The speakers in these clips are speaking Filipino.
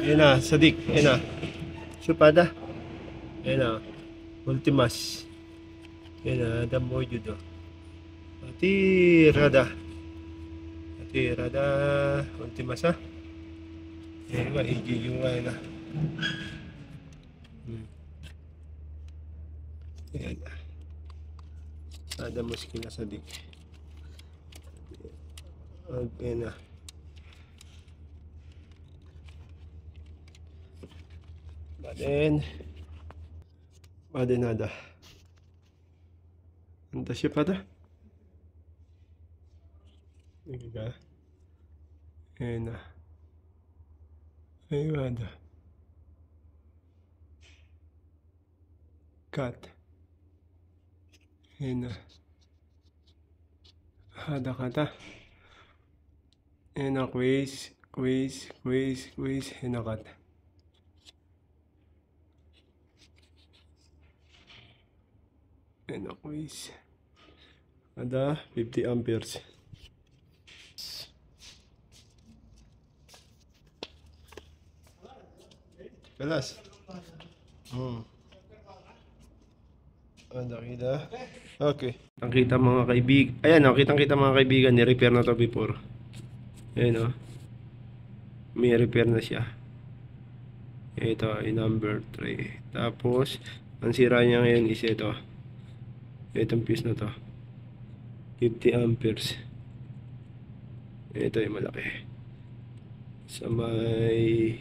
Yan na, sadik. Yan na. Supada. Yan na. Ultimas. Yan na, damo judo. Tirada. Tirada. Ultimas ha. Yan ba, igiging nga na. Yan na. Ada muskil na sadik. Yan na. Baden nada. Anta siya pada. Nagka. Ayan na. Ayun ada. Cut. Ayan na. Ada kata. Ayan na, quiz. Ayan na cut. Ayan na, quiz. Ada 50 amperes. Galas. Kita. Okay. Nakita mga kaibigan. Ayan, nakita mga kaibigan, ni-repair na to before. Ayan o. May repair na siya. Ito, number 3. Tapos, ang sira niya ngayon is ito. Itong fuse na to. 50 amperes. Ito yung malaki. Sa may...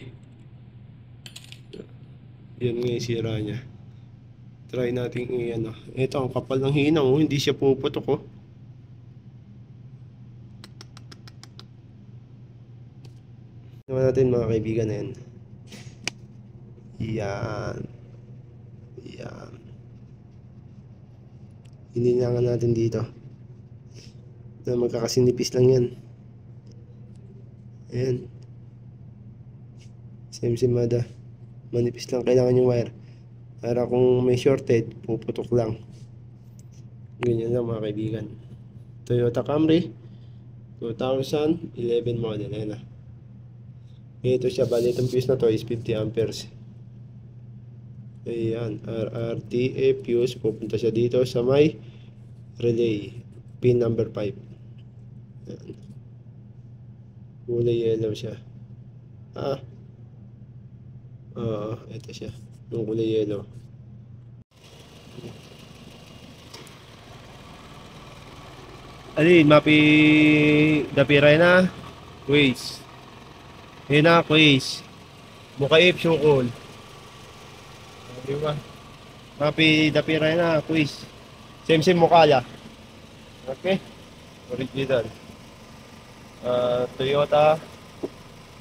Yan nga yung sira niya. Try natin i-ano. Ito, ang kapal ng hinang. Oh. Hindi siya puputok. Oh. Naman natin mga kaibigan na yan. Yan. Hininangan natin dito. Na magkakasinipis lang yan. Ayan. Simsimada. Manipis lang kailangan yung wire. Para kung may shorted, puputok lang. Ganyan lang mga kaibigan. Toyota Camry 2011 model. Ayan na. Ito siya. Bali itong fuse na to is 50 amperes. Ayan. RRTA fuse. Pupunta siya dito sa may relay. Pin number 5. Ayan. Kulay yellow siya. Ito siya. Yung kulay yellow. Alin, mapi dapiray na. Quiz. Hina, quiz. Mukaip, syukol. Diba? Mapi dapiray na, quiz. Same mukala. Okay. Original. Toyota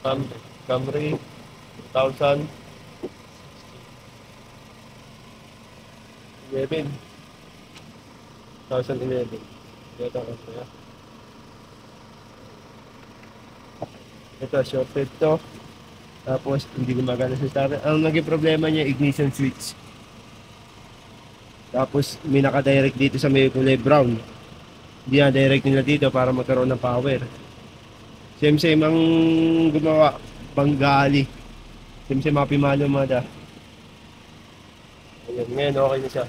Camry 2011. Toyota Camry. Ito, shorted to. Tapos, hindi gumagana sa starter. Ang naging problema niya, ignition switch. Tapos, may naka-direct dito sa may kulay brown. Hindi na direct nila dito para magkaroon ng power. Same ang gumawa. Bengali. Same mapimalo mada. Ayan, ngayon okay na siya.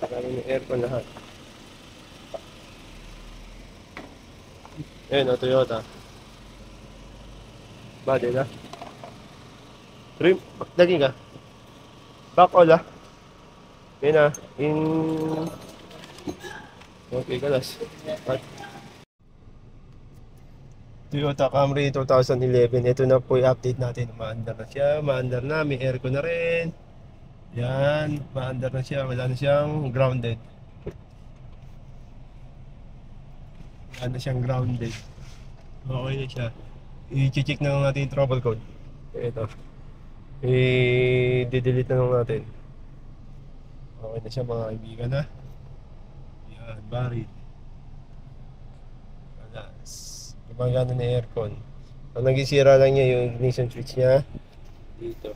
Nakaroon yung aircon lahat. Ayan o, Toyota. Bade na. Trim, lagi ka. Back all ah. Ayan na. Okay, galas. Toyota Camry 2011. Ito na po i-update natin. Maandar na siya. Maandar na. May aircon na rin. Yan. Maandar na siya. Wala na siyang grounded. Wala na siyang grounded. Okay na siya. I-check na lang natin yung trouble code. Ito. I-delete na lang natin. Okay na siya mga kaibigan ha. Yan. Buried. Alas. Gumagana na aircon. Ang nag-isira lang niya yung ignition switch niya dito.